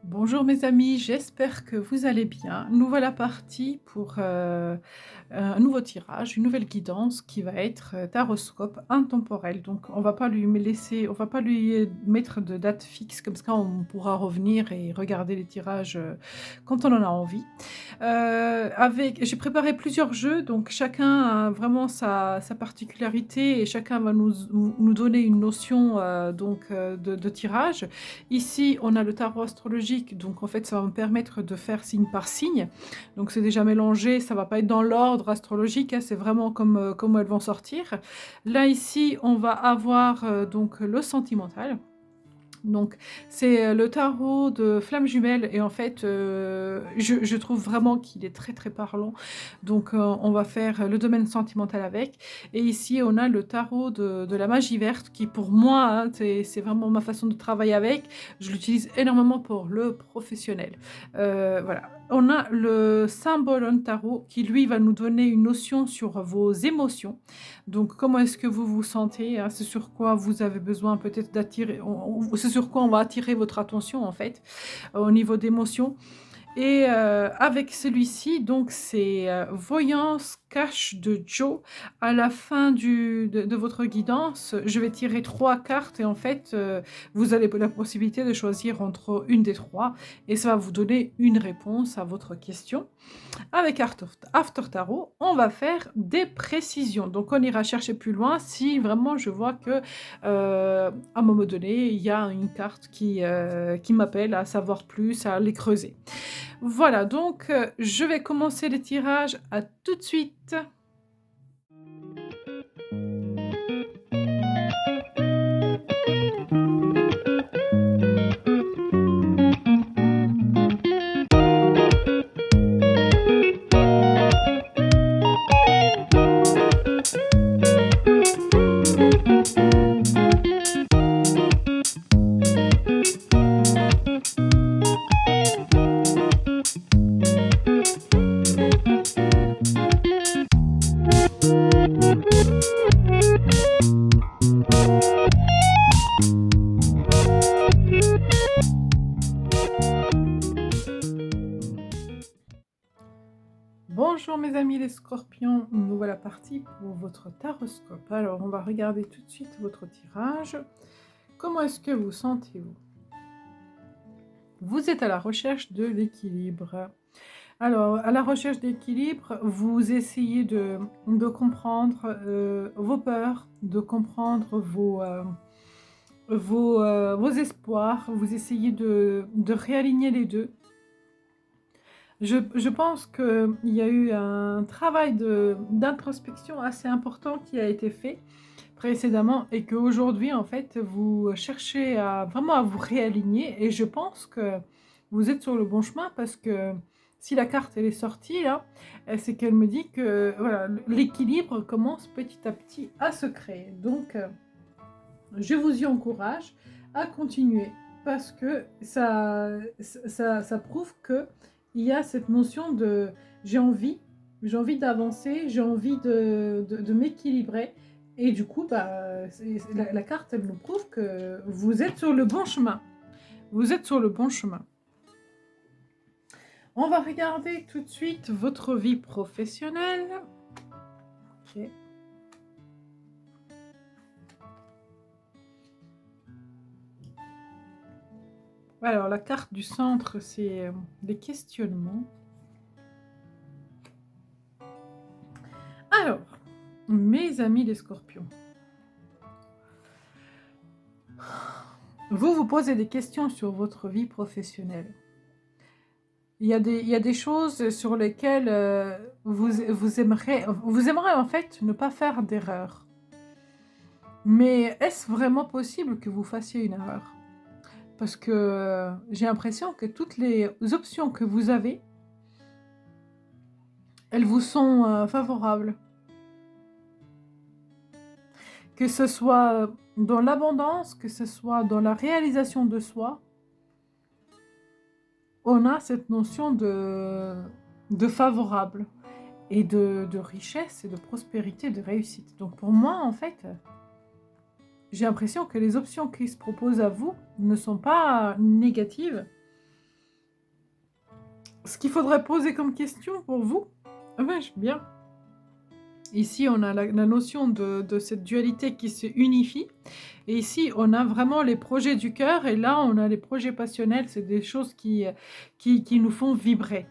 Bonjour mes amis, j'espère que vous allez bien. Nous voilà partis pour un nouveau tirage, une nouvelle guidance qui va être taroscope intemporel. Donc on va pas lui mettre de date fixe, comme ça on pourra revenir et regarder les tirages quand on en a envie. J'ai préparé plusieurs jeux, donc chacun a vraiment sa particularité et chacun va nous donner une notion de tirage. Ici, on a le tarot astrologique, donc en fait, ça va me permettre de faire signe par signe. Donc c'est déjà mélangé, ça va pas être dans l'ordre astrologique, hein, c'est vraiment comme elles vont sortir. Là, ici, on va avoir donc le sentimental. Donc, c'est le tarot de flamme jumelle et en fait, je trouve vraiment qu'il est très, très parlant. Donc, on va faire le domaine sentimental avec et ici, on a le tarot de la magie verte qui pour moi, hein, c'est vraiment ma façon de travailler avec. Je l'utilise énormément pour le professionnel. Voilà. On a le symbole on tarot qui, lui, va nous donner une notion sur vos émotions. Donc, comment est-ce que vous vous sentez, hein? C'est sur quoi vous avez besoin peut-être d'attirer c'est sur quoi on va attirer votre attention, en fait, au niveau d'émotions. Et avec celui-ci, donc c'est voyance cache de Joe. À la fin de votre guidance, je vais tirer 3 cartes et en fait, vous avez la possibilité de choisir entre une des 3 et ça va vous donner une réponse à votre question. Avec After Tarot, on va faire des précisions. Donc, on ira chercher plus loin si vraiment je vois que, à un moment donné, il y a une carte qui m'appelle à savoir plus, à aller creuser. Voilà, donc je vais commencer les tirages. À tout de suite. Bonjour mes amis les scorpions, nous voilà partis pour votre taroscope. Alors on va regarder tout de suite votre tirage. Comment est-ce que vous sentez-vous? Vous êtes à la recherche de l'équilibre. Alors, à la recherche d'équilibre, vous essayez de comprendre vos peurs, de comprendre vos espoirs, vous essayez de réaligner les deux. Je pense qu'il y a eu un travail d'introspection assez important qui a été fait précédemment et qu'aujourd'hui, en fait, vous cherchez vraiment à vous réaligner et je pense que vous êtes sur le bon chemin parce que si la carte elle est sortie là, c'est qu'elle me dit que voilà, l'équilibre commence petit à petit à se créer. Donc, je vous y encourage à continuer parce que ça prouve que il y a cette notion de j'ai envie, j'ai envie d'avancer, j'ai envie de m'équilibrer. Et du coup, bah, la carte, elle nous prouve que vous êtes sur le bon chemin. Vous êtes sur le bon chemin. On va regarder tout de suite votre vie professionnelle. Ok. Alors, la carte du centre, c'est des questionnements. Alors, mes amis les scorpions, vous vous posez des questions sur votre vie professionnelle. Il y a des choses sur lesquelles vous aimeriez en fait ne pas faire d'erreur. Mais est-ce vraiment possible que vous fassiez une erreur? Parce que j'ai l'impression que toutes les options que vous avez, elles vous sont favorables. Que ce soit dans l'abondance, que ce soit dans la réalisation de soi, on a cette notion de favorable et de richesse et de prospérité, de réussite. Donc pour moi, en fait, j'ai l'impression que les options qui se proposent à vous ne sont pas négatives, Ce qu'il faudrait poser comme question pour vous, ah ouais, bien. Ici, on a la notion de cette dualité qui se unifie. Et ici, on a vraiment les projets du cœur. Et là, on a les projets passionnels. C'est des choses qui nous font vibrer.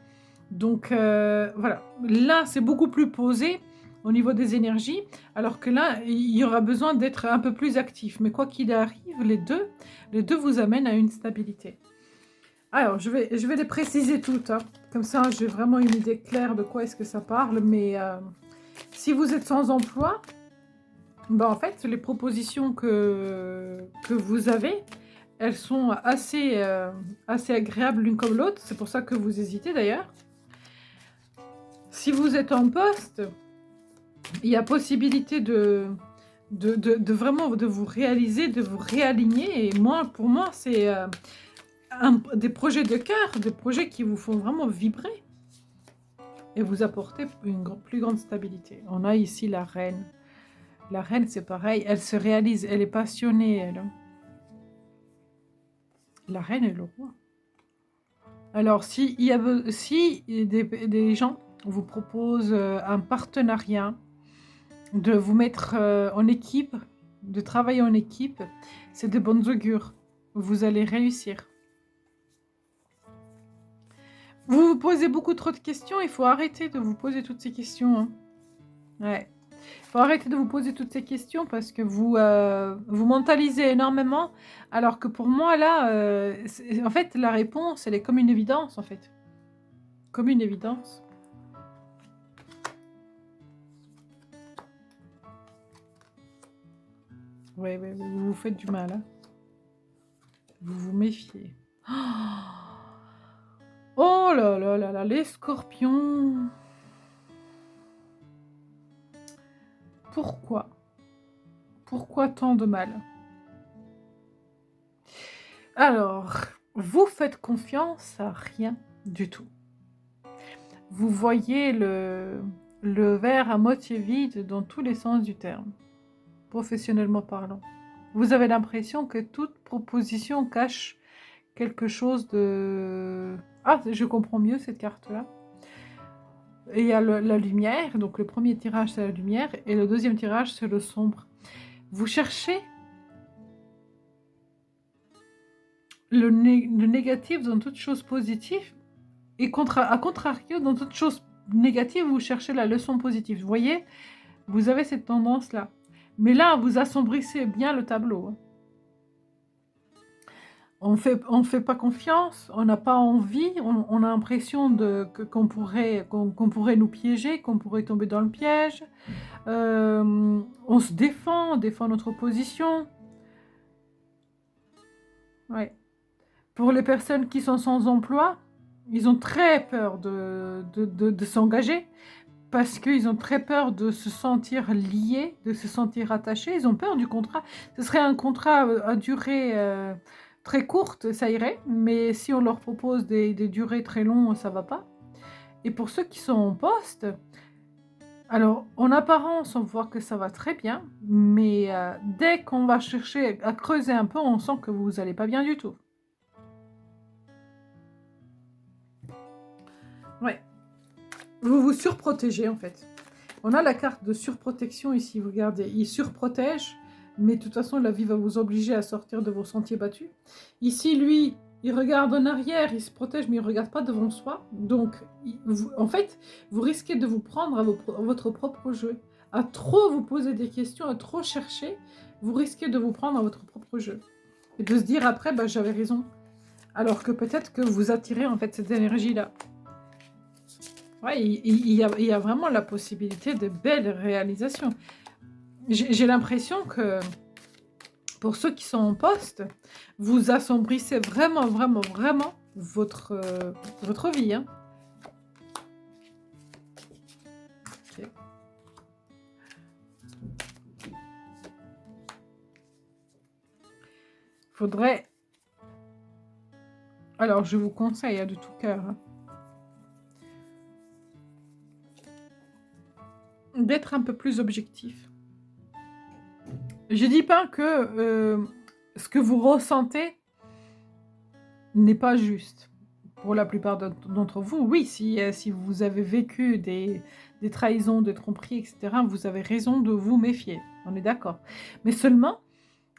Donc, voilà. Là, c'est beaucoup plus posé au niveau des énergies. Alors que là, il y aura besoin d'être un peu plus actif. Mais quoi qu'il arrive, les deux vous amènent à une stabilité. Alors, je vais les préciser toutes, hein. Comme ça, j'ai vraiment une idée claire de quoi est-ce que ça parle. Mais si vous êtes sans emploi, bah en fait, les propositions que vous avez, elles sont assez agréables l'une comme l'autre. C'est pour ça que vous hésitez d'ailleurs. Si vous êtes en poste, il y a possibilité de vraiment de vous réaliser, de vous réaligner. Et moi, pour moi, c'est des projets de cœur, des projets qui vous font vraiment vibrer et vous apporter une plus grande stabilité. On a ici la reine. La reine, c'est pareil, elle se réalise, elle est passionnée, elle, hein. La reine et le roi. Alors, si des gens vous proposent un partenariat, de vous mettre en équipe, de travailler en équipe, c'est de bonnes augures. Vous allez réussir. Vous vous posez beaucoup trop de questions, il faut arrêter de vous poser toutes ces questions, hein. Ouais. Il faut arrêter de vous poser toutes ces questions parce que vous mentalisez énormément, alors que pour moi, là, en fait, la réponse, elle est comme une évidence, en fait. Comme une évidence. Oui, oui, oui, vous vous faites du mal, hein. Vous vous méfiez. Oh là là là là, les scorpions. Pourquoi? Pourquoi tant de mal? Alors, vous faites confiance à rien du tout. Vous voyez le verre à moitié vide dans tous les sens du terme, professionnellement parlant. Vous avez l'impression que toute proposition cache quelque chose de... Ah, je comprends mieux cette carte-là. Et il y a la lumière, donc le premier tirage c'est la lumière, et le deuxième tirage c'est le sombre. Vous cherchez le négatif dans toute chose positive, et à contrario, dans toute chose négative, vous cherchez la leçon positive. Vous voyez, vous avez cette tendance-là. Mais là, vous assombrissez bien le tableau, hein. On fait pas confiance, on n'a pas envie, on a l'impression qu'on pourrait nous piéger, qu'on pourrait tomber dans le piège. On se défend, on défend notre position. Ouais. Pour les personnes qui sont sans emploi, ils ont très peur de s'engager parce qu'ils ont très peur de se sentir liés, de se sentir attachés. Ils ont peur du contrat. Ce serait un contrat à durée très courte, ça irait, mais si on leur propose des durées très longues, ça va pas. Et pour ceux qui sont en poste, alors en apparence, on voit que ça va très bien, mais dès qu'on va chercher à creuser un peu, on sent que vous n'allez pas bien du tout. Ouais. Vous vous surprotégez en fait. On a la carte de surprotection ici, vous regardez, il surprotège, mais de toute façon la vie va vous obliger à sortir de vos sentiers battus. Ici, lui, il regarde en arrière, il se protège, mais il ne regarde pas devant soi. Donc, en fait, vous risquez de vous prendre à votre propre jeu. À trop vous poser des questions, à trop chercher, vous risquez de vous prendre à votre propre jeu. Et de se dire après, bah, j'avais raison. Alors que peut-être que vous attirez en fait cette énergie-là. Ouais, il y a vraiment la possibilité de belles réalisations. J'ai l'impression que pour ceux qui sont en poste, vous assombrissez vraiment, vraiment, vraiment votre vie, hein. Ok. Faudrait... Alors, je vous conseille de tout cœur, hein, d'être un peu plus objectif. Je dis pas que ce que vous ressentez n'est pas juste. Pour la plupart d'entre vous, oui, si vous avez vécu des trahisons, des tromperies et cetera, vous avez raison de vous méfier, on est d'accord. Mais seulement,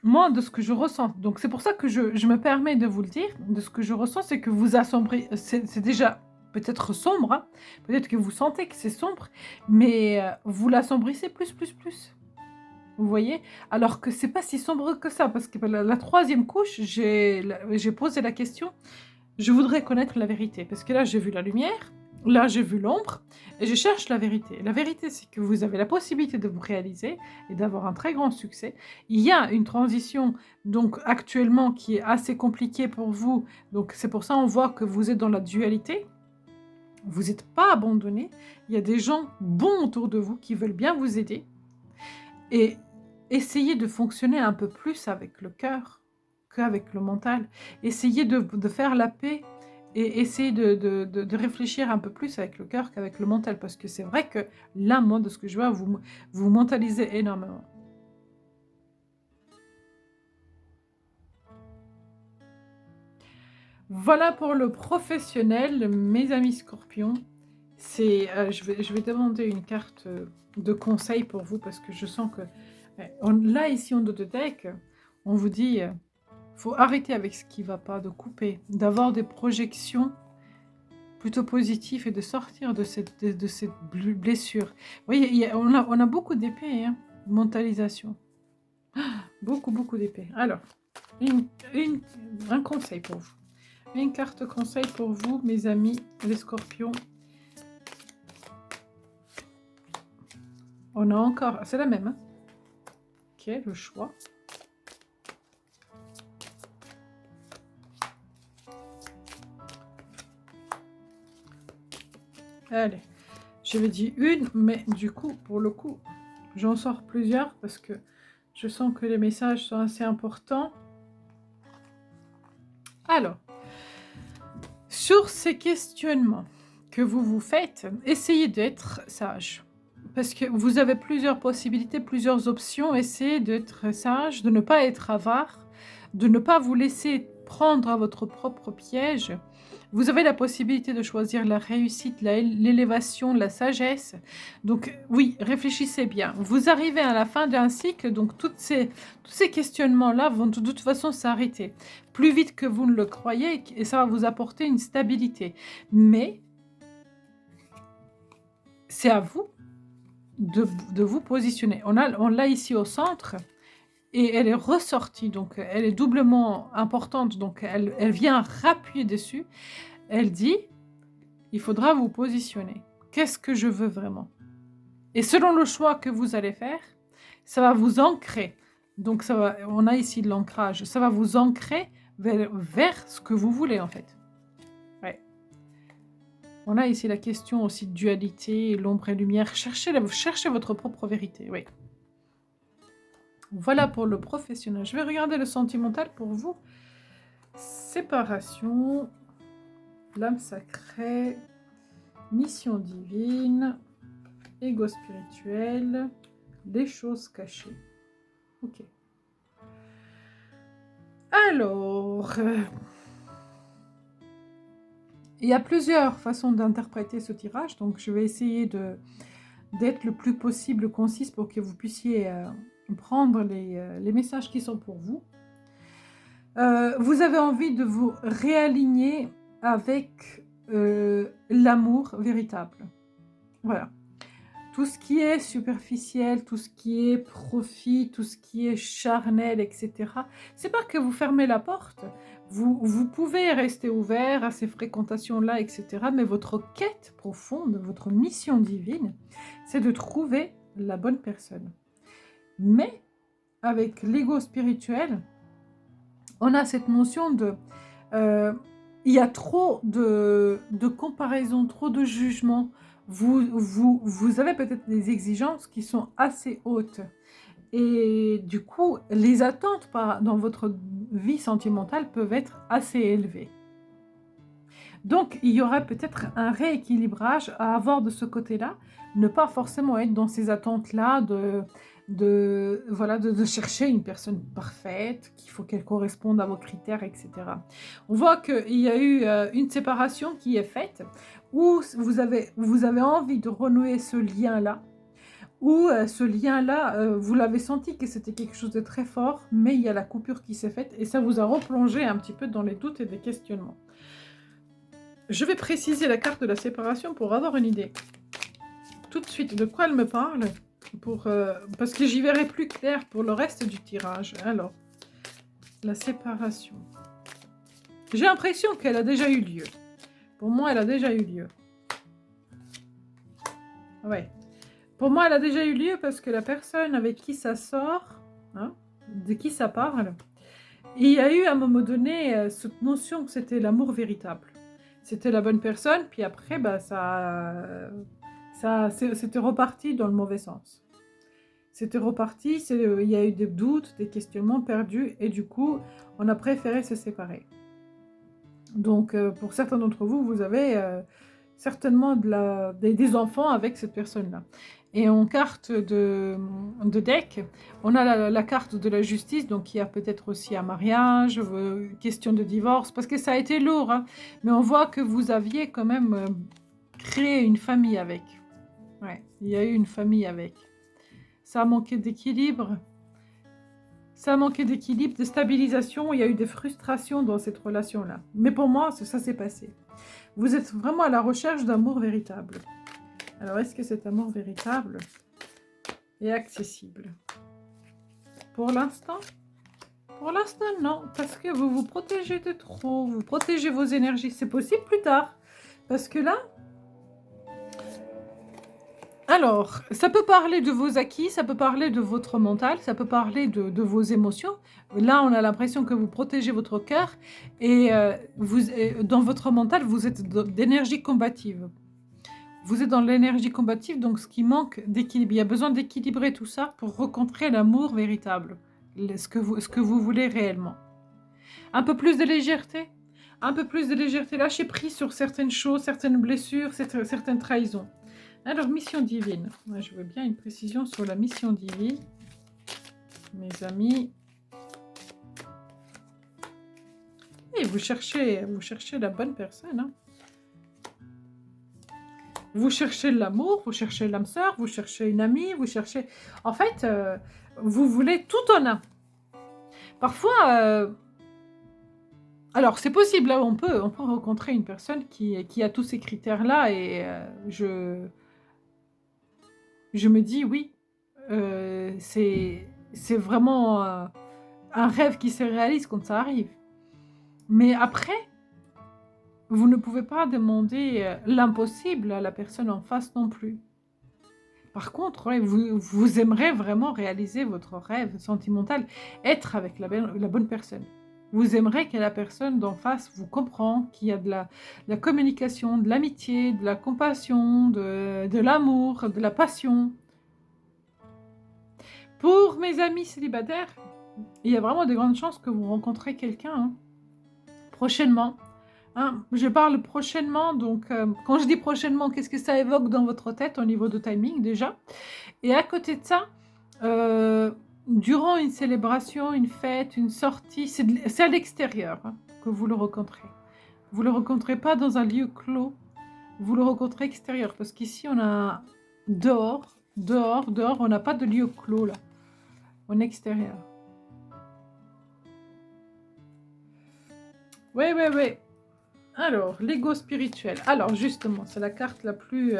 moi, de ce que je ressens, donc c'est pour ça que je me permets de vous le dire, de ce que je ressens, c'est que vous assombrez c'est déjà peut-être sombre, hein, peut-être que vous sentez que c'est sombre, mais vous l'assombrissez plus, plus, plus. Vous voyez? Alors que c'est pas si sombre que ça, parce que la 3e couche, j'ai posé la question: «Je voudrais connaître la vérité», parce que là, j'ai vu la lumière, là, j'ai vu l'ombre et je cherche la vérité. La vérité, c'est que vous avez la possibilité de vous réaliser et d'avoir un très grand succès. Il y a une transition, donc actuellement, qui est assez compliquée pour vous, donc c'est pour ça on voit que vous êtes dans la dualité. Vous êtes pas abandonné. Il y a des gens bons autour de vous qui veulent bien vous aider et essayez de fonctionner un peu plus avec le cœur qu'avec le mental. Essayez de faire la paix et essayez de réfléchir un peu plus avec le cœur qu'avec le mental. Parce que c'est vrai que là, moi, de ce que je vois, vous mentalisez énormément. Voilà pour le professionnel, mes amis scorpions. Je vais demander une carte de conseil pour vous parce que je sens que là, ici, en dos de deck, on vous dit faut arrêter avec ce qui va pas, de couper, d'avoir des projections plutôt positives et de sortir de cette blessure. Vous voyez, on a beaucoup d'épées, hein, mentalisation. Beaucoup, beaucoup d'épées. Alors, une- une- un conseil pour vous. Une carte conseil pour vous, mes amis, les scorpions. On a encore... C'est la même, hein. Ok, le choix. Allez, je vais dire une, mais du coup, pour le coup, j'en sors plusieurs parce que je sens que les messages sont assez importants. Alors, sur ces questionnements que vous vous faites, essayez d'être sage. Parce que vous avez plusieurs possibilités, plusieurs options. Essayez d'être sage, de ne pas être avare, de ne pas vous laisser prendre à votre propre piège. Vous avez la possibilité de choisir la réussite, l'élévation, la sagesse. Donc oui, réfléchissez bien. Vous arrivez à la fin d'un cycle, donc tous ces questionnements-là vont de toute façon s'arrêter. Plus vite que vous ne le croyez, et ça va vous apporter une stabilité. Mais c'est à vous de vous positionner. On l'a ici au centre et elle est ressortie, donc elle est doublement importante, donc elle vient rappuyer dessus. Elle dit, il faudra vous positionner. Qu'est-ce que je veux vraiment? Et selon le choix que vous allez faire, ça va vous ancrer. Donc on a ici de l'ancrage. Ça va vous ancrer vers ce que vous voulez en fait. Ouais. On a ici la question aussi de dualité, l'ombre et lumière. Cherchez votre propre vérité, oui. Voilà pour le professionnel. Je vais regarder le sentimental pour vous. Séparation, l'âme sacrée, mission divine, ego spirituel, les choses cachées. Ok. Alors, il y a plusieurs façons d'interpréter ce tirage, donc je vais essayer d'être le plus possible concise pour que vous puissiez prendre les messages qui sont pour vous. Vous avez envie de vous réaligner avec l'amour véritable. Voilà. Tout ce qui est superficiel, tout ce qui est profit, tout ce qui est charnel, etc. C'est pas que vous fermez la porte. Vous pouvez rester ouvert à ces fréquentations-là, etc. Mais votre quête profonde, votre mission divine, c'est de trouver la bonne personne. Mais avec l'ego spirituel, on a cette notion de... il y a trop de comparaisons, trop de jugements. Vous avez peut-être des exigences qui sont assez hautes. Et du coup, les attentes dans votre vie sentimentale peuvent être assez élevées. Donc, il y aura peut-être un rééquilibrage à avoir de ce côté-là. Ne pas forcément être dans ces attentes-là voilà, de chercher une personne parfaite, qu'il faut qu'elle corresponde à vos critères, etc. On voit qu'il y a eu une séparation qui est faite, où vous avez envie de renouer ce lien-là, où ce lien-là, vous l'avez senti que c'était quelque chose de très fort, mais il y a la coupure qui s'est faite, et ça vous a replongé un petit peu dans les doutes et les questionnements. Je vais préciser la carte de la séparation pour avoir une idée. Tout de suite, de quoi elle me parle parce que j'y verrai plus clair pour le reste du tirage. Alors, la séparation. J'ai l'impression qu'elle a déjà eu lieu. Pour moi, elle a déjà eu lieu. Ouais. Pour moi, elle a déjà eu lieu parce que la personne avec qui ça sort, hein, de qui ça parle, il y a eu à un moment donné cette notion que c'était l'amour véritable. C'était la bonne personne, puis après, bah, c'était reparti dans le mauvais sens. C'était reparti, il y a eu des doutes, des questionnements perdus, et du coup, on a préféré se séparer. Donc, pour certains d'entre vous, vous avez certainement des enfants avec cette personne-là. Et en carte de deck, on a la carte de la justice, donc il y a peut-être aussi un mariage, question de divorce, parce que ça a été lourd, hein, mais on voit que vous aviez quand même créé une famille avec. Ouais, il y a eu une famille avec. Ça a manqué d'équilibre. Ça a manqué d'équilibre, de stabilisation. Il y a eu des frustrations dans cette relation-là. Mais pour moi, ça s'est passé. Vous êtes vraiment à la recherche d'amour véritable. Alors, est-ce que cet amour véritable est accessible? Pour l'instant, non. Parce que vous vous protégez de trop. Vous protégez vos énergies. C'est possible plus tard. Parce que là... Alors, ça peut parler de vos acquis, ça peut parler de votre mental, ça peut parler de vos émotions. Là, on a l'impression que vous protégez votre cœur et dans votre mental, vous êtes d'énergie combative. Vous êtes dans l'énergie combative, donc ce qui manque d'équilibre. Il y a besoin d'équilibrer tout ça pour rencontrer l'amour véritable, ce que vous voulez réellement. Un peu plus de légèreté, lâcher prise sur certaines choses, certaines blessures, certaines trahisons. Alors, mission divine. Moi, je veux bien une précision sur la mission divine. Mes amis. Et vous cherchez la bonne personne. Hein. Vous cherchez l'amour, vous cherchez l'âme sœur, vous cherchez une amie, vous cherchez... En fait, vous voulez tout en un. Parfois... Alors, c'est possible, là, on peut rencontrer une personne qui a tous ces critères-là et je me dis, oui, c'est vraiment un rêve qui se réalise quand ça arrive. Mais après, vous ne pouvez pas demander l'impossible à la personne en face non plus. Par contre, ouais, vous aimerez vraiment réaliser votre rêve sentimental, être avec la bonne personne. Vous aimerez que la personne d'en face vous comprend, qu'il y a de la communication, de l'amitié, de la compassion, de l'amour, de la passion. Pour mes amis célibataires, il y a vraiment de grandes chances que vous rencontrez quelqu'un hein, prochainement. Hein, je parle prochainement, donc quand je dis prochainement, qu'est-ce que ça évoque dans votre tête au niveau de timing déjà? Et à côté de ça, durant une célébration, une fête, une sortie, c'est à l'extérieur hein, que vous le rencontrez. Vous ne le rencontrez pas dans un lieu clos, vous le rencontrez extérieur, parce qu'ici on a dehors, on n'a pas de lieu clos là, en extérieur. Oui. Alors, l'ego spirituel. Alors, justement, c'est la carte la plus...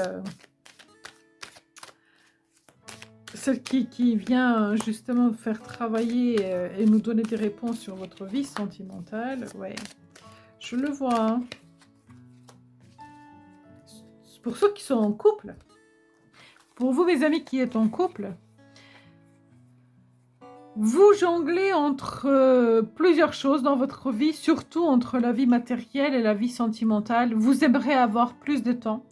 celle qui vient justement faire travailler et nous donner des réponses sur votre vie sentimentale. Ouais, je le vois. Hein. Pour ceux qui sont en couple, pour vous, mes amis qui êtes en couple, vous jonglez entre plusieurs choses dans votre vie, surtout entre la vie matérielle et la vie sentimentale. Vous aimerez avoir plus de temps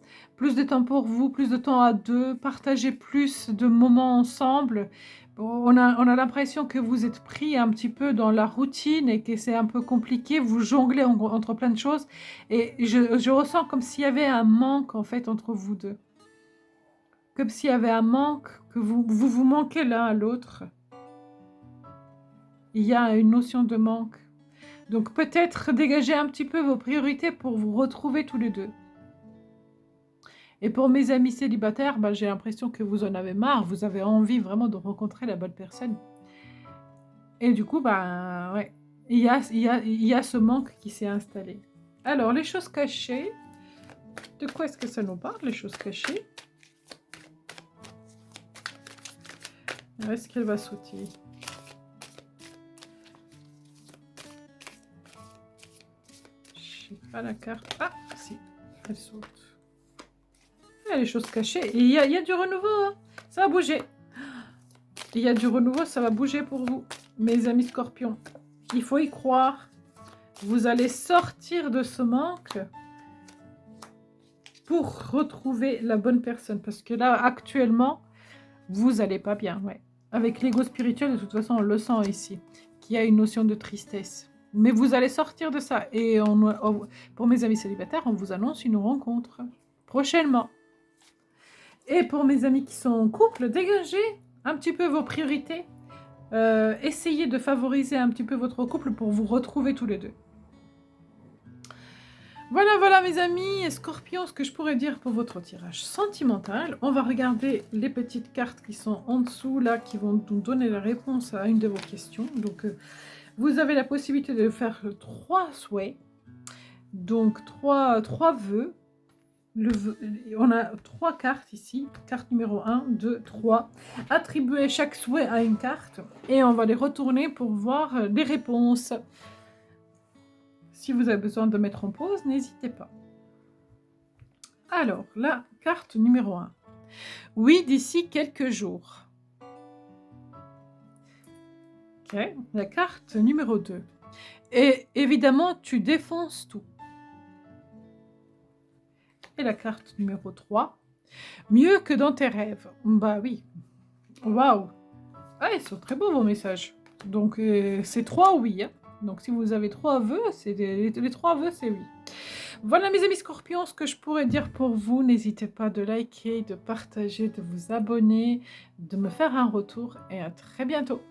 pour vous, plus de temps à deux, partager plus de moments ensemble. On a l'impression que vous êtes pris un petit peu dans la routine et que c'est un peu compliqué. Vous jonglez entre plein de choses et je ressens comme s'il y avait un manque en fait entre vous deux. comme s'il y avait un manque, que vous manquez l'un à l'autre. Il y a une notion de manque. Donc peut-être dégager un petit peu vos priorités pour vous retrouver tous les deux. Et pour mes amis célibataires, j'ai l'impression que vous en avez marre, vous avez envie vraiment de rencontrer la bonne personne. Et du coup, ouais, il y a ce manque qui s'est installé. Alors, les choses cachées, de quoi est-ce que ça nous parle, les choses cachées? Est-ce qu'elle va sauter? Je sais pas la carte. Ah, si, elle saute. Il y a les choses cachées. Et il y a du renouveau, hein. Ça va bouger. Il y a du renouveau, ça va bouger pour vous, mes amis scorpions. Il faut y croire. Vous allez sortir de ce manque pour retrouver la bonne personne. Parce que là, actuellement, vous n'allez pas bien. Ouais. Avec l'ego spirituel, de toute façon, on le sent ici, qu'il y a une notion de tristesse. Mais vous allez sortir de ça. Et pour mes amis célibataires, on vous annonce une rencontre prochainement. Et pour mes amis qui sont en couple, dégagez un petit peu vos priorités. Essayez de favoriser un petit peu votre couple pour vous retrouver tous les deux. Voilà mes amis, Scorpion, ce que je pourrais dire pour votre tirage sentimental. On va regarder les petites cartes qui sont en dessous, là, qui vont nous donner la réponse à une de vos questions. Donc, vous avez la possibilité de faire 3 souhaits, donc 3 vœux. On a 3 cartes ici, carte numéro 1, 2, 3. Attribuez chaque souhait à une carte et on va les retourner pour voir les réponses. Si vous avez besoin de mettre en pause, n'hésitez pas. Alors, la carte numéro 1. Oui, d'ici quelques jours. Ok, la carte numéro 2. Et évidemment, tu défonces tout. Et la carte numéro 3. Mieux que dans tes rêves. Bah oui. Waouh. Ah, ils sont très beaux vos messages. Donc, c'est 3 oui. Hein. Donc, si vous avez 3 vœux, les 3 vœux, c'est oui. Voilà mes amis scorpions, ce que je pourrais dire pour vous. N'hésitez pas de liker, de partager, de vous abonner, de me faire un retour et à très bientôt.